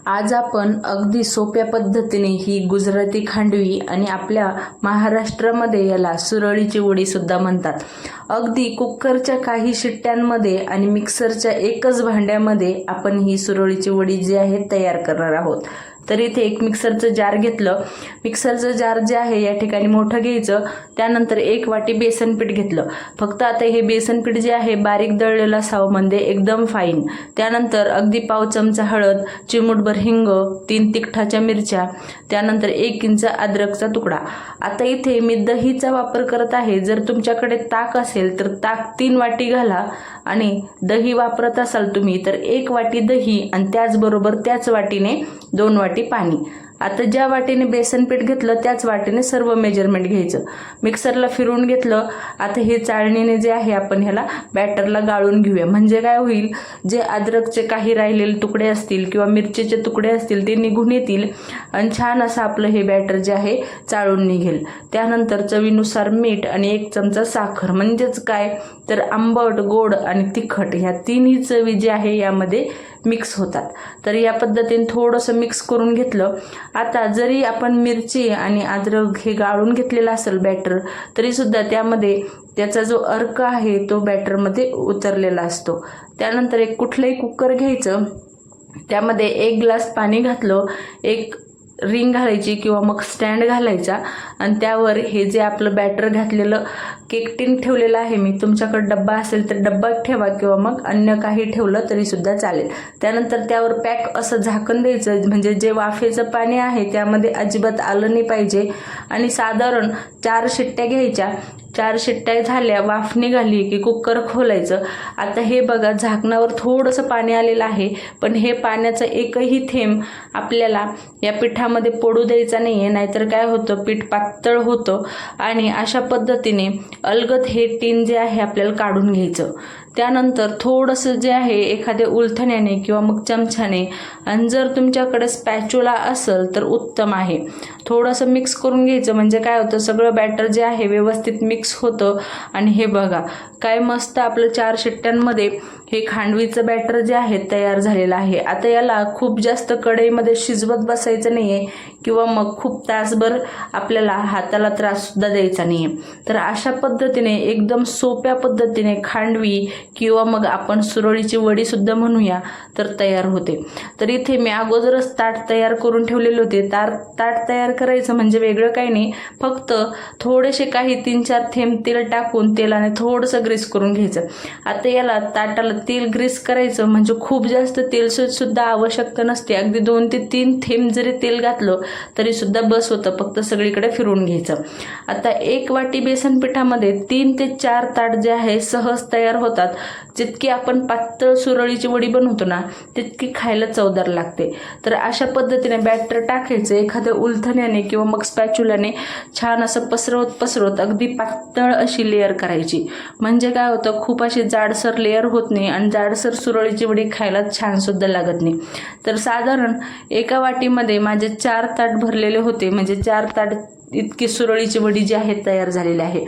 आज आपण अगदी सोप्या पद्धतीने ही गुजराती खांडवी आणि आपल्या महाराष्ट्रामध्ये याला सुरळीची वडी सुद्धा म्हणतात. अगदी कुकरच्या काही शिट्ट्यांमध्ये आणि मिक्सरच्या एकच भांड्यामध्ये आपण ही सुरळीची वडी जी आहे तयार करणार आहोत. तर इथे एक मिक्सरचं जार घेतलं. मिक्सरचं जार जे आहे या ठिकाणी मोठं घ्यायचं. त्यानंतर 1 वाटी बेसन पीठ घेतलं. फक्त आता हे बेसन पीठ जे आहे बारीक दळलेलं असावं, म्हणजे एकदम फाईन. त्यानंतर अगदी पाव चमचा हळद, चिमूटभर हिंग, 3 तिखटाच्या मिरच्या, त्यानंतर 1 इंच अद्रकचा तुकडा. आता इथे मी दहीचा वापर करत आहे. जर तुमच्याकडे ताक असेल तर ताक 3 वाटी घाला आणि दही वापरत असाल तुम्ही तर 1 वाटी दही आणि त्याचबरोबर त्याच वाटीने 2 वाटी पाणी. आता ज्या वाटीने बेसन पीठ घेतलं त्याच वाटीने सर्व मेजरमेंट घ्यायचं. मिक्सरला फिरवून घेतलं. आता हे चाळणीने जे आहे आपण ह्याला बॅटरला गाळून घेऊया. म्हणजे काय होईल, जे अद्रकचे काही राहिलेले तुकडे असतील किंवा मिरचीचे तुकडे असतील ते निघून येतील आणि छान असं आपलं हे बॅटर जे आहे चाळून निघेल. त्यानंतर चवीनुसार मीठ आणि 1 चमचा साखर. म्हणजेच काय तर आंबट, गोड आणि तिखट ह्या तिन्ही चवी जी आहे यामध्ये मिक्स होतात. तर या पद्धतीने थोडंसं मिक्स करून घेतलं. आता जरी आपण मिरची आणि अद्रक हे गाळून घेतलेलं असेल बॅटर, तरी सुद्धा त्यामध्ये त्याचा जो अर्क आहे तो बॅटरमध्ये उतरलेला असतो. त्यानंतर एक कुठलंही कुकर घ्यायचं. त्यामध्ये 1 ग्लास पाणी घातलं. एक रिंग घालायची किंवा मग स्टँड घालायचा आणि त्यावर हे जे आपलं बॅटर घातलेलं केक टिन ठेवलेलं आहे मी. तुमच्याकडे डब्बा असेल तर डब्बा ठेवा किंवा मग अन्य काही ठेवलं तरी सुद्धा चालेल. त्यानंतर त्यावर पॅक असं झाकण द्यायचं. म्हणजे जे वाफेचं पाणी आहे त्यामध्ये अजिबात आलं नाही पाहिजे. आणि साधारण 4 शिट्ट्या घ्यायच्या. 4 शिट्ट्या झाल्या, वाफ निघाली की कुकर खोलायचं. आता हे बघा, झाकणावर थोडंसं पाणी आलेलं आहे, पण हे पाण्याचा एकही थेंब आपल्याला या पिठामध्ये पडू द्यायचा नाही आहे. नाहीतर काय होतं, पीठ पातळ होतं. आणि अशा पद्धतीने अलगद हे टीन जे आहे आपल्याला काढून घ्यायचं. त्यानंतर थोडंसं जे आहे एखाद्या उलथण्याने किंवा मग चमच्याने, आणि जर तुमच्याकडे स्पॅच्युला असेल तर उत्तम आहे, थोडंसं मिक्स करून घ्यायचं. म्हणजे काय होतं, सगळं बॅटर जे आहे व्यवस्थित मिक्स होतं. आणि हे बघा काय मस्त आपलं 4 शिट्ट्यांमध्ये हे खांडवीचं बॅटर जे आहे तयार झालेलं आहे. आता याला खूप जास्त कढईमध्ये शिजवत बसायचं नाही आहे किंवा मग खूप तासभर आपल्याला हाताला त्राससुद्धा द्यायचा नाही आहे. तर अशा पद्धतीने एकदम सोप्या पद्धतीने खांडवी किंवा मग आपण सुरळीची वडी सुद्धा म्हणूया तर तयार होते. तर इथे मी अगोदरच ताट तयार करून ठेवलेले होते. ताट तयार करायचं म्हणजे वेगळं काही नाही, फक्त थोडेसे काही 3-4 थेंब तेल टाकून तेलाने थोडंसं ग्रीस करून घ्यायचं. आता याला ताटाला तेल ग्रीस करायचं म्हणजे खूप जास्त तेलसूट सुद्धा आवश्यकता नसते. अगदी 2 ते 3 थेंब जरी तेल घातलं तरी सुद्धा बस होतं. फक्त सगळीकडे फिरवून घ्यायचं. आता 1 वाटी बेसन पिठामध्ये 3 ते 4 ताट जे आहे सहज तयार होतात. जितकी आपण पातळ सुरळीची वडी बनवतो ना तितकी खायला चवदार लागते. तर अशा पद्धतीने बॅटर टाकायचं. एखाद्या उलथण्याने किंवा मग स्पॅच्युलाने छान असं पसरवत अगदी पातळ अशी लेअर करायची. म्हणजे काय होतं, खूप अशी जाडसर लेअर होत नाही आणि जाडसर सुरळीची वडी खायला छान सुद्धा लागत नाही. तर साधारण एका वाटीमध्ये माझे 4 ताट भरलेले होते. म्हणजे 4 ताट इतकी सुरळीची वडी जी आहे तयार झालेली आहे.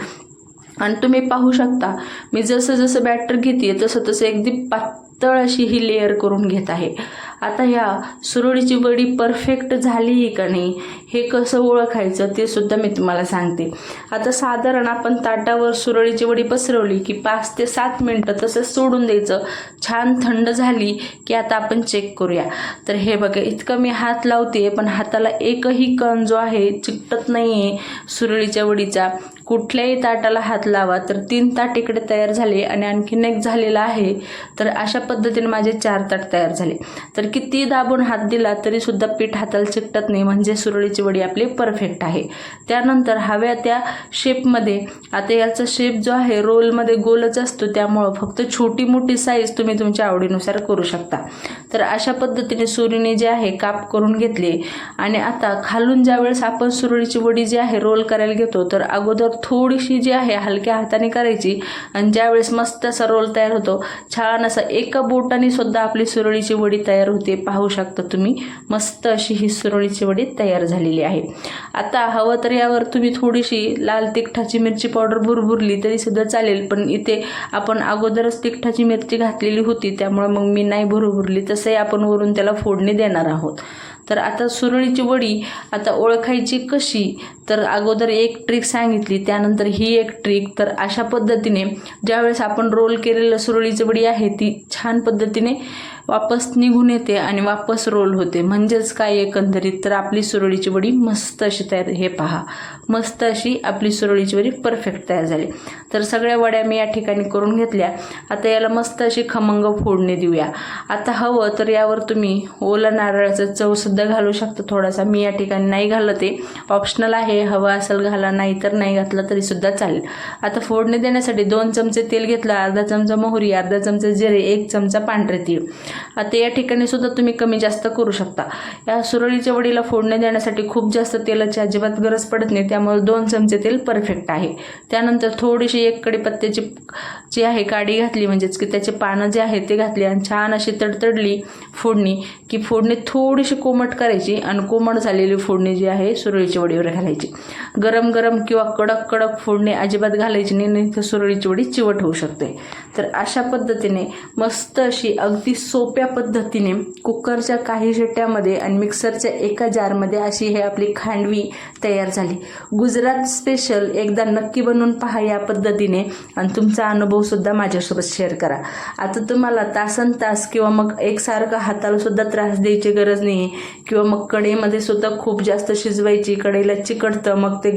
आणि तुम्ही पाहू शकता मी जसं जसं बॅटर घेते तसं तसं अगदी पातळ अशी ही लेअर करून घेत आहे. आता ह्या सुरळीची वडी परफेक्ट झाली का नाही हे कसं ओळखायचं ते सुद्धा मी तुम्हाला सांगते. आता साधारण आपण ताटावर सुरळीची वडी पसरवली की 5 ते 7 मिनटं तसंच सोडून द्यायचं. छान थंड झाली की आता आपण चेक करूया. तर हे बघा, इतकं मी हात लावते पण हाताला एकही कण जो आहे चिकटत नाही आहे सुरळीच्या वडीचा. कुठल्याही ताटाला हात लावा. तर 3 ताट इकडे तयार झाले आणि आणखीन एक झालेला आहे. तर अशा पद्धतीने माझे 4 ताट तयार झाले. तर किती दाबून हात दिला तरी सुद्धा पीठ हाताला चिकटत नाही. म्हणजे सुरळीची वडी आपली परफेक्ट आहे. त्यानंतर हव्या त्या शेपमध्ये, आता याचा शेप जो आहे रोलमध्ये गोलच असतो त्यामुळं फक्त छोटी मोठी साईज तुम्ही तुमच्या आवडीनुसार करू शकता. तर अशा पद्धतीने सुरीने जे आहे काप करून घेतले. आणि आता खालून ज्यावेळेस आपण सुरळीची वडी जी आहे रोल करायला घेतो तर अगोदर थोडीशी जी आहे हलक्या हाताने करायची आणि ज्यावेळेस मस्त असा रोल तयार होतो, छान असा एका बोटाने सुद्धा आपली सुरळीची वडी तयार होते. पाहू शकता तुम्ही, मस्त अशी ही सुरळीची वडी तयार झालेली आहे. आता हवं तर यावर तुम्ही थोडीशी लाल तिखटाची मिरची पावडर भुरभुरली तरी सुद्धा चालेल, पण इथे आपण अगोदरच तिखटाची मिरची घातलेली होती त्यामुळे मग मी नाही भुरभुरली. तसंही आपण वरून त्याला फोडणी देणार आहोत. तर आता सुरळीची वडी आता ओळखायची कशी, तर अगोदर एक ट्रिक सांगितली, त्यानंतर ही एक ट्रिक. तर अशा पद्धतीने ज्यावेळेस आपण रोल केलेलं सुरळीची वडी आहे ती छान पद्धतीने वापस निघून येते आणि वापस रोल होते. म्हणजेच काय एकंदरीत तर आपली सुरळीची वडी मस्त अशी तयार, हे पहा, मस्त अशी आपली सुरळीची वडी परफेक्ट तयार झाली. तर सगळ्या वड्या मी या ठिकाणी करून घेतल्या. आता याला मस्त अशी खमंग फोडणी देऊया. आता हवं तर यावर तुम्ही ओला नारळाचा चव सुद्धा घालू शकता थोडासा. मी या ठिकाणी नाही घालत, ते ऑप्शनल आहे, हवा असेल घाला, नाही तर नाही घातलं तरी सुद्धा चालेल. आता फोडणी देण्यासाठी 2 चमचे तेल घेतलं, अर्धा चमचा मोहरी, अर्धा चमचा जिरे, 1 चमचा पांढरे तीळ. आता या ठिकाणी सुद्धा तुम्ही कमी जास्त करू शकता. या सुरळीच्या वडीला फोडणी देण्यासाठी खूप जास्त तेलाची अजिबात गरज पडत नाही, त्यामुळे 2 चमचे तेल परफेक्ट आहे. त्यानंतर थोडीशी एक कढीपत्त्याची जी आहे काडी घातली, म्हणजेच की त्याचे पानं जे आहे ते घातली आणि छान अशी तडतडली फोडणी, की फोडणी थोडीशी कोमट करायची आणि कोमट झालेली फोडणी जी आहे सुरळीच्या वडीवर घालायची. गरम गरम किंवा कडक कडक फोडणी अजिबात घालायची नाही, तर सुरळीची वडी चिवट होऊ शकते. तर अशा पद्धतीने मस्त अशी अगदी सोप्या पद्धतीने कुकरच्या काही शिट्ट्यामध्ये आणि मिक्सरच्या एका जारमध्ये अशी हे आपली खांडवी तयार झाली. गुजरात स्पेशल एकदा नक्की बनवून पहा या पद्धतीने आणि तुमचा अनुभव सुद्धा माझ्यासोबत शेअर करा. आता तुम्हाला तासन तास किंवा मग एकसारखं हाताला सुद्धा त्रास द्यायची गरज नाही, किंवा मग कढईमध्ये सुद्धा खूप जास्त शिजवायची, कढईला चिकटतं, मग ते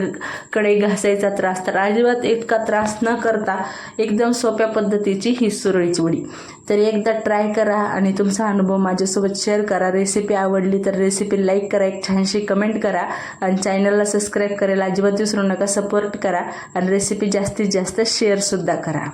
कढई घासायचा त्रास, तर अजिबात इतका त्रास न करता एकदम सोप्या पद्धतीची ही सुरळीची वडी. तर एकदा ट्राय करा आणि तुमचा अनुभव माझ्यासोबत शेअर करा. रेसिपी आवडली तर रेसिपी लाईक करा, एक छानशी कमेंट करा आणि चॅनलला सबस्क्राईब करायला अजिबात विसरू नका. सपोर्ट करा आणि रेसिपी जास्तीत जास्त शेअरसुद्धा करा.